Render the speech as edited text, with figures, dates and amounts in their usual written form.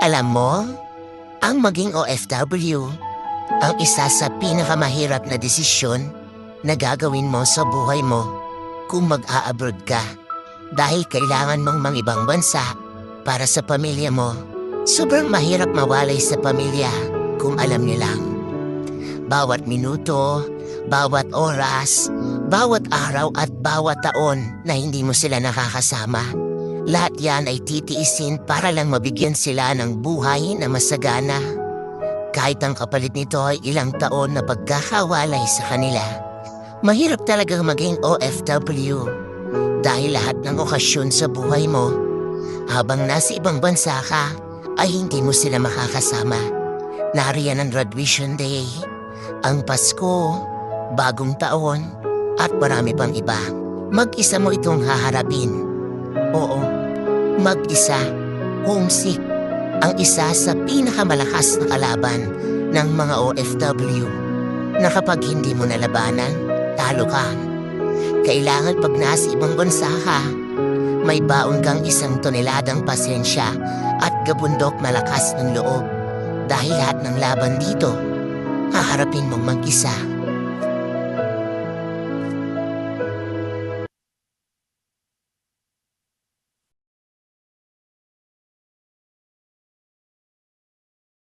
Alam mo, ang maging OFW, ang isa sa pinakamahirap na desisyon na gagawin mo sa buhay mo kung mag-a-abroad ka. Dahil kailangan mong mangibang bansa para sa pamilya mo. Sobrang mahirap mawalay sa pamilya kung alam niyo lang. Bawat minuto, bawat oras, bawat araw at bawat taon na hindi mo sila nakakasama. Lahat yan ay titiisin para lang mabigyan sila ng buhay na masagana. Kahit ang kapalit nito ay ilang taon na pagkakawalay sa kanila. Mahirap talagang maging OFW dahil lahat ng okasyon sa buhay mo, habang nasa ibang bansa ka, ay hindi mo sila makakasama. Nariyan ang graduation day, ang Pasko, bagong taon, at marami pang iba. Mag-isa mo itong haharapin. Oo, mag-isa, homesick, ang isa sa pinakamalakas na kalaban ng mga OFW na kapag hindi mo nalabanan, talo ka. Kailangan pag nasa ibang bansa ka, may baon kang 1 toneladang pasensya at gabundok malakas ng loob. Dahil lahat ng laban dito, haharapin mong mag-isa.